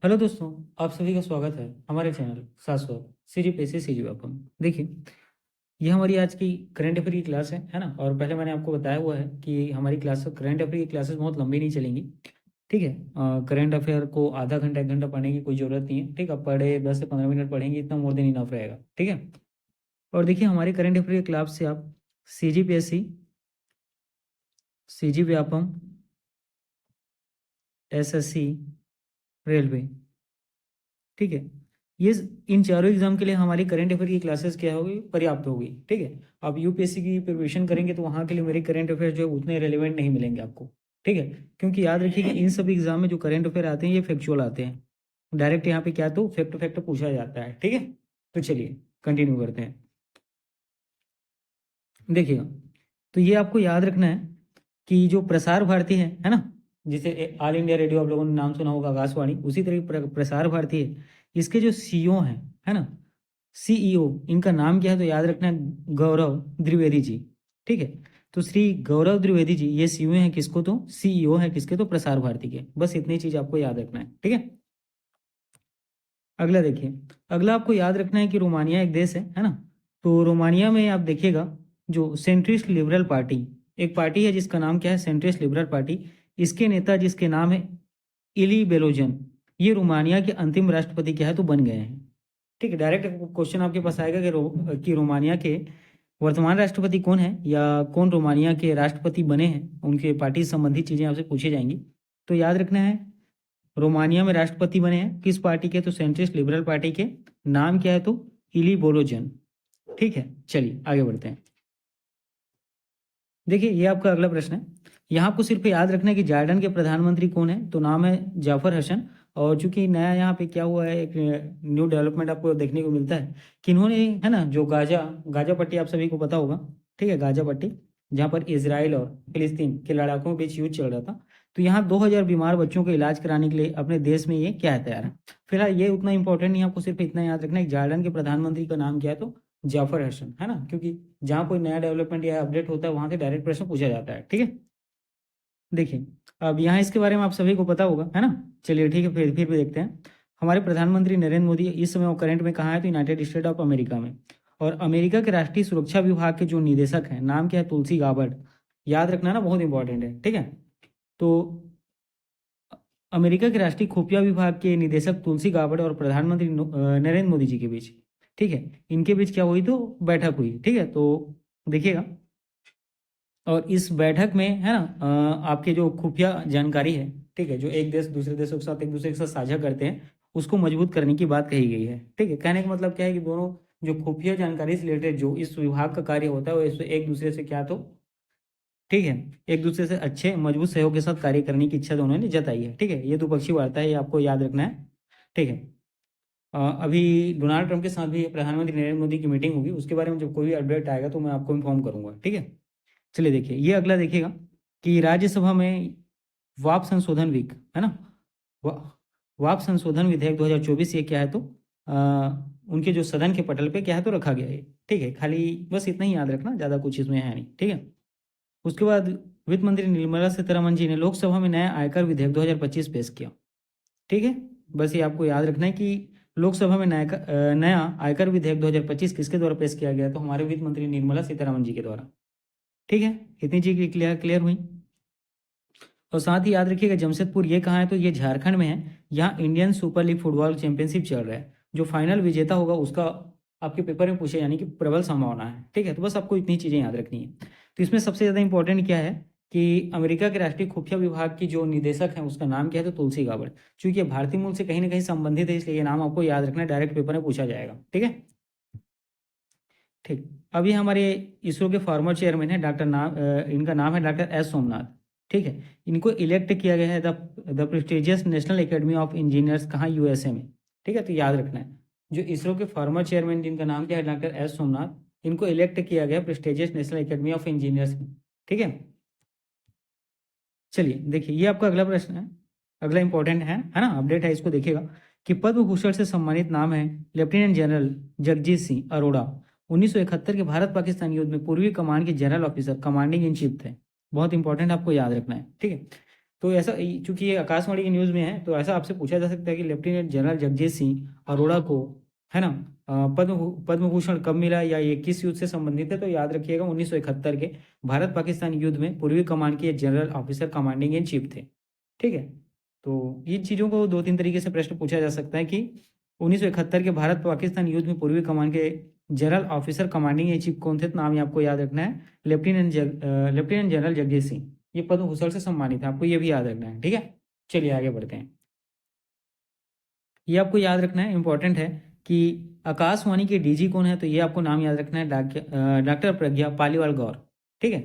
Hello दोस्तों, आप सभी का स्वागत है हमारे चैनल शाश्वत सीजी पे से सीजी व्यापम। देखिए, ये हमारी आज की करंट अफेयर की क्लास है ना। और पहले मैंने आपको बताया हुआ है कि हमारी क्लास करंट अफेयर की क्लासेस बहुत लंबी नहीं चलेंगी। ठीक है, करंट अफेयर को आधा घंटा 1 घंटा पढ़ने की कोई ज़रूरत नहीं है। ठीक है, पढ़े 10 से 15 मिनट पढ़ेंगे, इतना मोर देन इनफ रहेगा। ठीक है, और देखिए हमारे करंट अफेयर की क्लास से आप CG PSC, CG Vyapam, SSC, railway, ठीक है, ये इन चारों एग्जाम के लिए हमारी करंट अफेयर की क्लासेस क्या होगी, पर्याप्त होगी। ठीक है, आप यूपीएससी की प्रिपरेशन करेंगे तो वहाँ के लिए मेरे करंट अफेयर जो है उतने रेलिवेंट नहीं मिलेंगे आपको। ठीक है, क्योंकि याद रखिए कि इन सभी एग्जाम में जो करंट अफेयर आते हैं ये फैक्चुअल आते हैं। डायरेक्ट यहाँ पे क्या तो फैक्ट फैक्ट पूछा जाता है। ठीक है, तो चलिए कंटिन्यू करते हैं। देखिएगा, तो ये आपको याद रखना है कि जो प्रसार भारती है ना, जिसे ऑल इंडिया रेडियो आप लोगों ने नाम सुना होगा, आकाशवाणी, उसी तरह प्रसार भारती है। इसके जो सीईओ हैं, है ना, सीईओ, इनका नाम क्या है तो याद रखना है गौरव द्विवेदी जी। ठीक है, तो श्री गौरव द्विवेदी जी ये सीईओ हैं किसको, तो सीईओ है किसके, तो प्रसार भारती के। बस इतनी चीज आपको याद रखना है। ठीक है, अगला देखिए, अगला आपको याद रखना है कि रोमानिया एक देश है ना। तो रोमानिया में आप देखिएगा जो सेंट्रिस्ट लिबरल पार्टी, एक पार्टी है जिसका नाम क्या है, सेंट्रिस्ट लिबरल पार्टी। इसके नेता जिसके नाम है इली बेलोजन, ये रोमानिया के अंतिम राष्ट्रपति क्या है तो बन गए हैं। ठीक है, डायरेक्ट क्वेश्चन आपके पास आएगा कि रोमानिया के वर्तमान राष्ट्रपति कौन है या कौन रोमानिया के राष्ट्रपति बने हैं, उनके पार्टी संबंधी चीजें आपसे पूछी जाएंगी। तो याद रखना है रोमानिया में राष्ट्रपति बने हैं किस पार्टी के, तो सेंट्रिस्ट लिबरल पार्टी के। नाम क्या है तो इली बोलोजन। ठीक है, चलिए आगे बढ़ते हैं। देखिए, ये आपका अगला प्रश्न है। यहाँ आपको सिर्फ याद रखना है कि जॉर्डन के प्रधानमंत्री कौन है, तो नाम है जाफर हसन। और चूंकि नया यहाँ पे क्या हुआ है, एक न्यू डेवलपमेंट आपको देखने को मिलता है कि इन्होंने, है ना, जो गाजा गाजा पट्टी आप सभी को पता होगा। ठीक है, गाजा पट्टी, जहाँ पर इसराइल और फिलिस्तीन के लड़ाकों के बीच युद्ध चल रहा था। तो यहाँ 2000 बीमार बच्चों का इलाज कराने के लिए अपने देश में ये क्या है तैयार है। फिलहाल ये उतना इंपॉर्टेंट नहीं है, आपको सिर्फ इतना याद रखना है जॉर्डन के प्रधानमंत्री का नाम क्या है तो जाफर हसन, है ना, क्योंकि जहाँ कोई नया डेवलपमेंट या अपडेट होता है वहाँ से डायरेक्ट प्रश्न पूछा जाता है। ठीक है, देखिए, अब यहाँ इसके बारे में आप सभी को पता होगा, है ना। चलिए ठीक है, फिर भी देखते हैं। हमारे प्रधानमंत्री नरेंद्र मोदी इस समय वो करंट में कहाँ है, तो यूनाइटेड स्टेट ऑफ अमेरिका में। और अमेरिका के राष्ट्रीय सुरक्षा विभाग के जो निदेशक हैं, नाम क्या है, तुलसी गाबर्ट। याद रखना ना, बहुत इंपॉर्टेंट है। ठीक है, तो अमेरिका के राष्ट्रीय खुफिया विभाग के निदेशक तुलसी गाबर्ट और प्रधानमंत्री नरेंद्र मोदी जी के बीच, ठीक है, इनके बीच क्या हुई तो बैठक हुई। ठीक है, तो देखिएगा, और इस बैठक में, है ना, आपके जो खुफिया जानकारी है, ठीक है, जो एक देश दूसरे देशों के साथ एक दूसरे के साथ साझा करते हैं, उसको मजबूत करने की बात कही गई है। ठीक है, कहने का मतलब क्या है कि दोनों जो खुफिया जानकारी से रिलेटेड जो इस विभाग का कार्य होता है वो एक दूसरे से क्या तो, ठीक है, एक दूसरे से अच्छे मजबूत सहयोग के साथ कार्य करने की इच्छा दोनों ने जताई है। ठीक है, ये द्विपक्षीय वार्ता है, ये आपको याद रखना है। ठीक है, अभी डोनाल्ड ट्रंप के साथ भी प्रधानमंत्री नरेंद्र मोदी की मीटिंग होगी, उसके बारे में जब कोई भी अपडेट आएगा तो मैं आपको इन्फॉर्म करूंगा। ठीक है, चलिए देखिए, ये अगला देखिएगा कि राज्यसभा में वाप संशोधन विक, है ना, वा, वाप संशोधन विधेयक 2024, ये क्या है तो उनके जो सदन के पटल पे क्या है तो रखा गया है। ठीक है, खाली बस इतना ही याद रखना, ज़्यादा कुछ इसमें है नहीं। ठीक है, उसके बाद वित्त मंत्री निर्मला सीतारमण जी ने लोकसभा में नया आयकर विधेयक 2025 पेश किया। ठीक है, बस ये आपको याद रखना है कि लोकसभा में नया आयकर विधेयक 2025 किसके द्वारा पेश किया गया, तो हमारे वित्त मंत्री निर्मला सीतारमण जी के द्वारा। ठीक है, इतनी चीज क्लियर हुई। और साथ ही याद रखिएगा जमशेदपुर ये कहाँ है, तो ये झारखंड में है। यहाँ Indian super league football championship चल रहा है। जो फाइनल विजेता होगा उसका आपके पेपर में पूछे, यानी कि प्रबल संभावना है। ठीक है, तो बस आपको इतनी चीज़ें याद रखनी है। तो इसमें सबसे ज़्यादा इंपॉर्टेंट क्या है कि अमेरिका के राष्ट्रीय खुफिया विभाग की जो निदेशक है उसका नाम क्या है, तो तुलसी गाबर्ट। चूंकि भारतीय मूल से कहीं ना कहीं संबंधित है, इसलिए ये नाम आपको याद रखना है, डायरेक्ट पेपर में पूछा जाएगा। ठीक है, ठीक, अभी हमारे इसरो के फॉर्मर चेयरमैन है इनका नाम है डॉक्टर एस सोमनाथ। ठीक है, इनको इलेक्ट किया गया है the prestigious national academy of engineers, कहाँ, यूएसए में। ठीक है, तो याद रखना है जो इसरो के फॉर्मर चेयरमैन जिनका नाम क्या है, डॉक्टर एस सोमनाथ, इनको इलेक्ट किया गया prestigious national academy of engineers में। ठीक है, चलिए देखिए, ये आपका अगला प्रश्न है, अगला इंपॉर्टेंट है ना, अपडेट है, इसको देखिएगा कि पद्म भूषण से सम्मानित नाम है लेफ्टिनेंट जनरल जगजीत सिंह अरोड़ा। 1971 के भारत पाकिस्तान युद्ध में पूर्वी कमान के general officer, commanding in chief थे। बहुत इंपॉर्टेंट, आपको याद रखना है। ठीक है, तो ऐसा चूंकि ये आकाशवाणी की न्यूज़ में है, तो ऐसा आपसे पूछा जा सकता है कि लेफ्टिनेंट जनरल जगजीत सिंह अरोड़ा को, है ना, पद्म भूषण कब मिला या ये किस युद्ध से संबंधित है? तो याद रखिएगा 1971 के भारत पाकिस्तान युद्ध में पूर्वी कमान के general officer commanding in chief थे। ठीक है, तो इन चीज़ों को 2-3 तरीके से प्रश्न पूछा जा सकता है कि 1971 के भारत पाकिस्तान युद्ध में पूर्वी कमान के general officer commanding in chief कौन थे? तो नाम ही आपको याद रखना है, लेफ्टिनेंट जनरल जगजीत सिंह। ये पद्म भूषण से सम्मानित है, आपको ये भी याद रखना है। ठीक है, चलिए आगे बढ़ते हैं। ये आपको याद रखना है, इंपॉर्टेंट है कि आकाशवाणी के डीजी कौन है? तो ये आपको नाम याद रखना है, डॉक्टर प्रज्ञा पालीवाल गौर। ठीक है,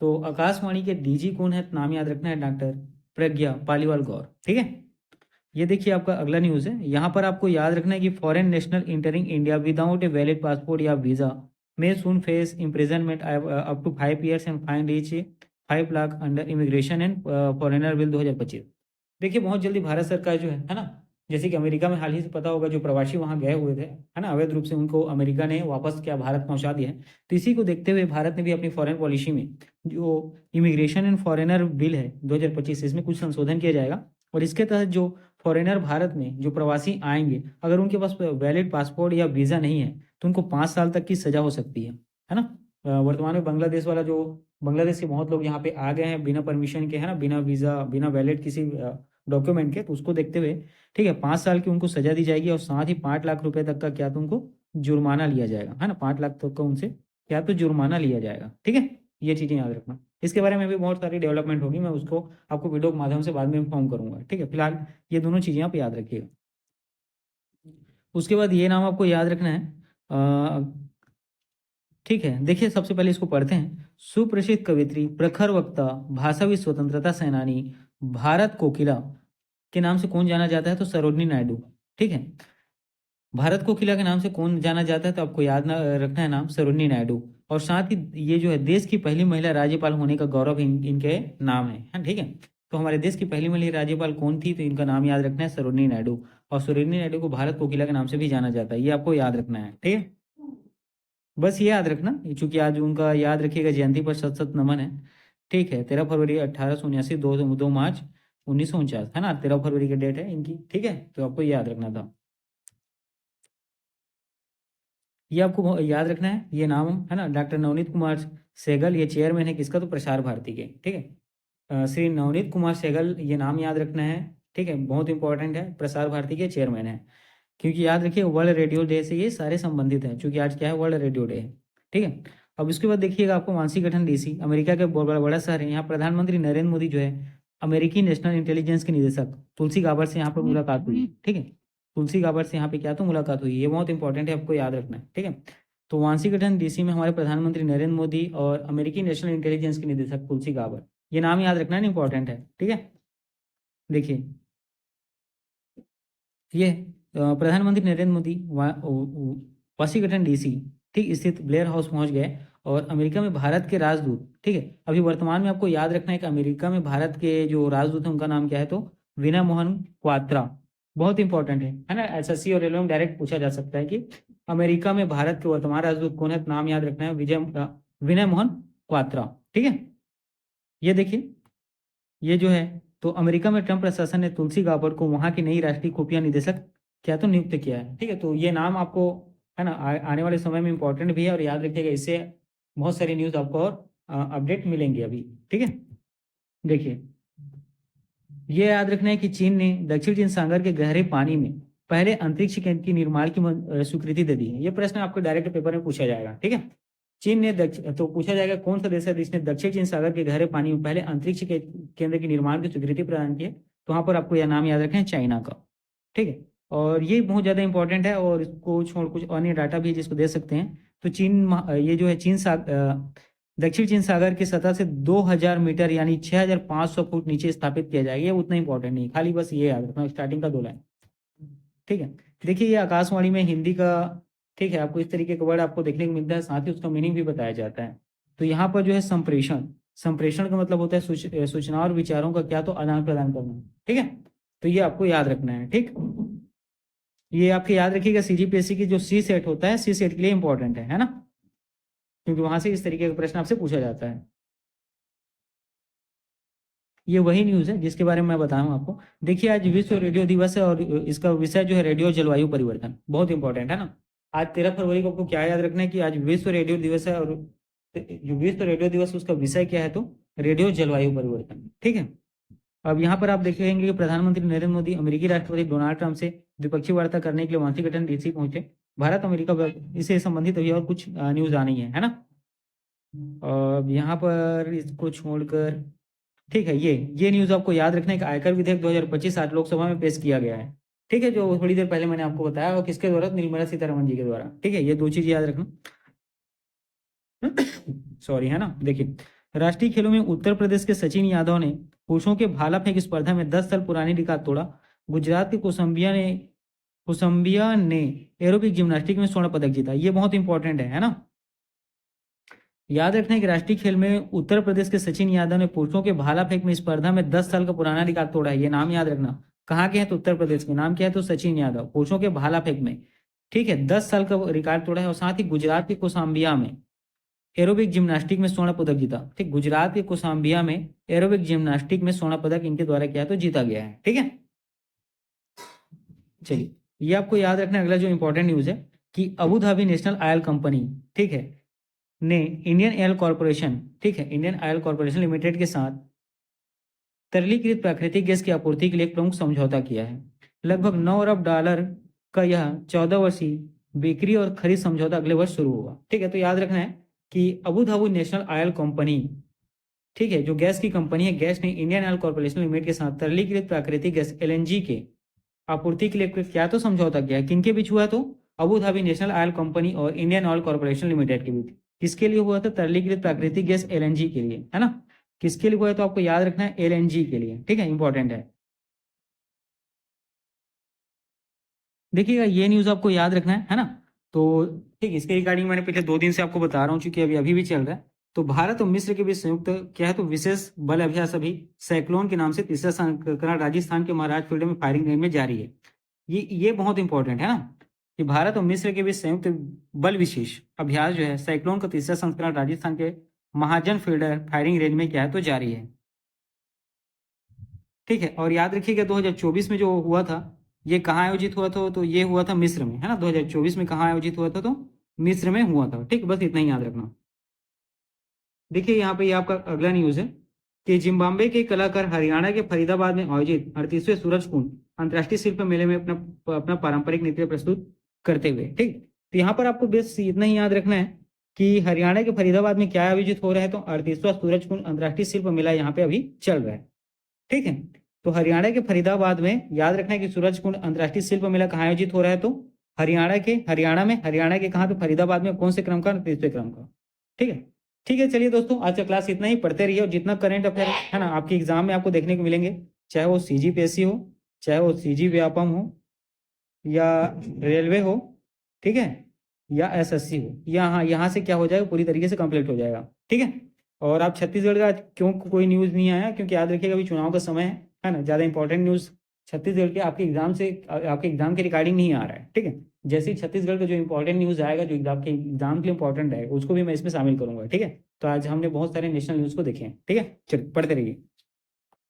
तो आकाशवाणी के डीजी कौन है? तो नाम याद रखना है डॉक्टर प्रज्ञा पालीवाल गौर। ठीक है, ये देखिए आपका अगला न्यूज़ है। यहाँ पर आपको याद रखना है कि foreign national entering India without a valid passport या visa may soon face imprisonment up to 5 years and fine reach 5 lakh under immigration and foreigner bill 2025। देखिए बहुत जल्दी भारत सरकार जो है ना, जैसे कि अमेरिका में हाल ही से पता होगा जो प्रवासी वहाँ गए हुए थे, है ना, अवैध रूप से उनको अमेरिका ने वापस क्या भारत पहुँचा दिया है। तो इसी को देखते हुए भारत ने भी अपनी फॉरेन पॉलिसी में जो इमिग्रेशन एंड फॉरेनर बिल है 2025, इसमें कुछ संशोधन किया जाएगा। और इसके तहत जो फॉरेनर भारत में जो प्रवासी आएंगे, अगर उनके पास वैलिड पासपोर्ट या वीज़ा नहीं है तो उनको 5 साल तक की सज़ा हो सकती है ना। वर्तमान में बांग्लादेश वाला जो बांग्लादेश के बहुत लोग यहाँ पे आ गए हैं बिना परमिशन के, है ना, बिना वीज़ा बिना वैलिड किसी डॉक्यूमेंट के, तो उसको देखते हुए ठीक है 5 साल की उनको सजा दी जाएगी और साथ ही 5 लाख रुपए तक का क्या तो उनको जुर्माना लिया जाएगा, है ना, 5 लाख तक का उनसे क्या तो जुर्माना लिया जाएगा। ठीक है, ये चीज़ें याद रखना। इसके बारे में भी बहुत सारी डेवलपमेंट होगी, मैं उसको आपको वीडियो के माध्यम से बाद में इन्फॉर्म करूंगा। ठीक है, फिलहाल ये दोनों चीज़ें आप याद रखिएगा। उसके बाद ये नाम आपको याद रखना है, ठीक है, देखिए सबसे पहले इसको पढ़ते हैं। सुप्रसिद्ध कवित्री, प्रखर वक्ता, भाषाविद, स्वतंत्रता सेनानी, भारत कोकिला के नाम से कौन जाना जाता है? तो सरोजिनी नायडू। ठीक है, भारत कोकिला के नाम से कौन जाना जाता है? तो आपको याद रखना है नाम सरोजिनी नायडू। और साथ ही ये जो है देश की पहली महिला राज्यपाल होने का गौरव इनके नाम है, हाँ, ठीक है। तो हमारे देश की पहली महिला राज्यपाल कौन थी? तो इनका नाम याद रखना है सरोजिनी नायडू। और सरोजिनी नायडू को भारत कोकिला के नाम से भी जाना जाता है, ये आपको याद रखना है। ठीक है, बस ये याद रखना, चूंकि आज उनका याद रखिएगा जयंती पर सत सत नमन है। ठीक है, 13 फरवरी 1879, 2 मार्च 1949, है ना, 13 फरवरी की डेट है इनकी। ठीक है, तो आपको याद रखना था, ये आपको याद रखना है। ये नाम है ना, डॉक्टर नवनीत कुमार सहगल, ये चेयरमैन है किसका? तो प्रसार भारती के। ठीक है, श्री नवनीत कुमार सहगल, ये नाम याद रखना है। ठीक है, बहुत इंपॉर्टेंट है, प्रसार भारती के चेयरमैन है। क्योंकि याद रखिए वर्ल्ड रेडियो डे से ये सारे संबंधित हैं, क्योंकि आज क्या है, वर्ल्ड रेडियो डे है। ठीक है, अब उसके बाद देखिएगा आपको वाशिंगटन डीसी, अमेरिका के बहुत बड़ा शहर है। यहाँ प्रधानमंत्री नरेंद्र मोदी जो है अमेरिकी नेशनल इंटेलिजेंस के निदेशक तुलसी गाबड़ से यहाँ पर मुलाकात हुई। ठीक है, तुलसी गाबड़ से यहाँ पे क्या तो मुलाकात हुई, ये बहुत इंपॉर्टेंट है, आपको याद रखना है। ठीक है, तो वाशिंगटन डीसी में हमारे प्रधानमंत्री नरेंद्र मोदी और अमेरिकी नेशनल इंटेलिजेंस के निदेशक तुलसी गाबड़, ये नाम याद रखना है, इंपॉर्टेंट है। ठीक है, देखिए ये प्रधानमंत्री नरेंद्र मोदी वाशिंगटन डीसी ठीक स्थित ब्लेयर हाउस पहुंच गए और अमेरिका में भारत के राजदूत, ठीक है, अभी वर्तमान में आपको याद रखना है कि अमेरिका में भारत के जो राजदूत हैं उनका नाम क्या है? तो विनय मोहन क्वात्रा, बहुत इंपॉर्टेंट है ना, एसएससी और रेलवे में डायरेक्ट पूछा जा सकता है कि अमेरिका में भारत के वर्तमान राजदूत कौन है? तो नाम याद रखना है विनय मोहन क्वात्रा। ठीक है, ये देखिए ये जो है, तो अमेरिका में ट्रंप प्रशासन ने तुलसी गाबड़ को वहां की नई राष्ट्रीय खुफिया निदेशक क्या तो नियुक्त किया है। ठीक है, तो ये नाम आपको है ना आने वाले समय में इंपॉर्टेंट भी है, और याद रखिएगा इससे बहुत सारी न्यूज़ आपको और अपडेट मिलेंगे अभी। ठीक है, देखिए ये याद रखना है कि चीन ने दक्षिण चीन सागर के गहरे पानी में पहले अंतरिक्ष केंद्र की निर्माण की स्वीकृति दे दी है। ये प्रश्न आपको डायरेक्ट पेपर में पूछा जाएगा। ठीक है, चीन ने तो पूछा जाएगा कौन सा देश है जिसने दक्षिण चीन सागर के गहरे पानी में पहले अंतरिक्ष के केंद्र के निर्माण की स्वीकृति प्रदान की है? तो वहां पर आपको यह नाम याद रखें, चाइना का। ठीक है, और ये बहुत ज़्यादा इंपॉर्टेंट है, और इसको छोड़ कुछ अन्य डाटा भी है जिसको दे सकते हैं। तो ये जो है दक्षिण चीन सागर की सतह से 2000 मीटर यानी 6500 फुट नीचे स्थापित किया जाएगा। ये उतना इंपॉर्टेंट नहीं, खाली बस ये याद रखना स्टार्टिंग का 2 लाइन। ठीक है, देखिए ये आकाशवाणी में हिंदी का, ठीक है, आपको इस तरीके का वर्ड आपको देखने को मिलता है, साथ ही उसका मीनिंग भी बताया जाता है। तो यहाँ पर जो है संप्रेषण, संप्रेषण का मतलब होता है सूचना और विचारों का क्या तो आदान प्रदान करना। ठीक है, तो ये आपको याद रखना है। ठीक, ये आपके याद रखिएगा सीजीपीएससी की जो सी सेट होता है, सी सेट के लिए इंपॉर्टेंट है ना, क्योंकि वहां से इस तरीके का प्रश्न आपसे पूछा जाता है। ये वही न्यूज़ है जिसके बारे में मैं बता रहा हूँ आपको। देखिए आज विश्व रेडियो दिवस है और इसका विषय जो है रेडियो जलवायु परिवर्तन, बहुत इंपॉर्टेंट है ना। आज 13 फरवरी को आपको क्या याद रखना है कि आज विश्व रेडियो दिवस है, और जो विश्व रेडियो दिवस उसका विषय क्या है, तो रेडियो जलवायु परिवर्तन। ठीक है, अब यहाँ पर आप देखेंगे कि प्रधानमंत्री नरेंद्र मोदी अमेरिकी राष्ट्रपति डोनाल्ड ट्रंप से द्विपक्षीय वार्ता करने के लिए वाशिंगटन डीसी पहुंचे। भारत अमेरिका इससे संबंधित अभी और कुछ न्यूज आनी है ना। अब यहाँ पर इसको छोड़कर, ठीक है, ये न्यूज आपको याद रखना है कि आयकर विधेयक 2025 आज लोकसभा में पेश किया गया है। ठीक है, जो थोड़ी देर पहले मैंने आपको बताया, और किसके द्वारा, निर्मला सीतारमण जी के द्वारा। ठीक है, ये दो चीज याद रखना। सॉरी, है ना। देखिए, राष्ट्रीय खेलों में उत्तर प्रदेश के सचिन यादव ने पुरुषों के भाला फेंक स्पर्धा में 10 साल पुरानी रिकॉर्ड तोड़ा। गुजरात के कुसम्बिया ने एरोबिक जिम्नास्टिक में स्वर्ण पदक जीता। ये बहुत इंपॉर्टेंट है ना। याद रखना है कि राष्ट्रीय खेल में उत्तर प्रदेश के सचिन यादव ने पुरुषों के भाला फेंक में स्पर्धा में 10 साल का पुराना रिकॉर्ड तोड़ा है। ये नाम याद रखना। कहाँ के हैं, तो उत्तर प्रदेश के। नाम क्या है, तो सचिन यादव, पुरुषों के भाला फेंक में। ठीक है, 10 साल का रिकॉर्ड तोड़ा है। और साथ ही गुजरात के कोसाम्बिया में एरोबिक जिम्नास्टिक में स्वर्ण पदक जीता। ठीक, गुजरात के कोसाम्बिया में एरोबिक जिम्नास्टिक में स्वर्ण पदक इनके द्वारा क्या है, तो जीता गया है। ठीक है, चलिए, ये आपको याद रखना है। अगला जो इंपॉर्टेंट न्यूज है कि Abu Dhabi national oil company, ठीक है, ने इंडियन ऑयल कॉर्पोरेशन, ठीक है, इंडियन ऑयल कॉर्पोरेशन लिमिटेड के साथ तरलीकृत प्राकृतिक गैस की आपूर्ति के लिए एक प्रमुख समझौता किया है। लगभग 9 अरब डॉलर का यह 14 वर्षीय बिक्री और खरीद समझौता अगले वर्ष शुरू होगा। ठीक है, तो याद रखना है कि Abu Dhabi national oil company, ठीक है, जो गैस की कंपनी है, गैस ने इंडियन ऑयल कॉर्पोरेशन लिमिटेड के साथ तरलीकृत प्राकृतिक गैस एलएनजी के आपूर्ति के लिए क्या तो समझौता किया है। किनके बीच हुआ, तो Abu Dhabi national oil company और इंडियन ऑयल कॉर्पोरेशन लिमिटेड के बीच। किसके लिए हुआ था, तरलीकृत प्राकृतिक गैस एलएनजी के लिए, है ना। किसके लिए हुआ है, तो आपको याद रखना है एलएनजी के लिए। ठीक है, इंपॉर्टेंट है। देखिएगा, ये न्यूज आपको याद रखना है ना। तो ठीक, इसके रिगार्डिंग मैंने पिछले 2 दिन से आपको बता रहा हूँ, चूंकि अभी भी चल रहा है। तो भारत और मिस्र के बीच संयुक्त क्या है, तो विशेष बल अभ्यास अभी साइक्लोन के नाम से तीसरा संस्करण राजस्थान के महाराज फील्ड में फायरिंग रेंज में जारी है। ये बहुत इंपॉर्टेंट है ना कि भारत और मिस्र के बीच संयुक्त बल विशेष अभ्यास जो है साइक्लोन का तीसरा संस्करण राजस्थान के महाजन फील्डर फायरिंग रेंज में क्या है, तो जारी है। ठीक है, और याद रखिएगा 2024 में जो हुआ था, ये कहाँ आयोजित हुआ था, तो ये हुआ था मिस्र में, है ना। 2024 में कहाँ आयोजित हुआ था, तो मिस्र में हुआ था। ठीक, बस इतना ही याद रखना। देखिए यहाँ पे ये आपका अगला न्यूज है कि जिम्बाब्वे के कलाकार हरियाणा के फरीदाबाद में आयोजित 38वें सूरजकुंड अंतर्राष्ट्रीय शिल्प मेले में अपना अपना पारंपरिक नृत्य प्रस्तुत करते हुए। ठीक, तो यहाँ पर आपको बस इतना ही याद रखना है कि हरियाणा के फरीदाबाद में क्या आयोजित हो रहा है, तो 38वां सूरजकुंड अंतर्राष्ट्रीय शिल्प मेला यहाँ पे अभी चल रहा है। ठीक है, तो हरियाणा के फरीदाबाद में याद रखना है कि सूरजकुंड अंतर्राष्ट्रीय शिल्प मेला कहाँ आयोजित हो रहा है, तो हरियाणा के कहाँ, तो फरीदाबाद में। कौन से क्रम का, 38वें क्रम का। ठीक है, ठीक है, चलिए दोस्तों, आज का क्लास इतना ही। पढ़ते रहिए, और जितना करंट अफेयर है ना आपके एग्जाम में आपको देखने को मिलेंगे, चाहे वो सीजीपीएससी हो, चाहे वो सीजी व्यापम हो, या रेलवे हो, ठीक है, या एसएससी हो, यहाँ से क्या हो जाएगा, पूरी तरीके से कंप्लीट हो जाएगा। ठीक है, और आप छत्तीसगढ़ का क्यों कोई न्यूज़ नहीं आया, क्योंकि याद रखिएगा अभी चुनाव का समय है ना। ज़्यादा इंपॉर्टेंट न्यूज़ छत्तीसगढ़ के आपके एग्जाम के रिगार्डिंग नहीं आ रहा है। ठीक है, जैसे ही छत्तीसगढ़ का जो इंपॉर्टेंट न्यूज़ आएगा, जो आपके एग्जाम के लिए इंपॉर्टेंट है, उसको भी मैं इसमें शामिल करूंगा। ठीक है, तो आज हमने बहुत सारे नेशनल न्यूज़ को देखे हैं। ठीक है, चलिए पढ़ते रहिए।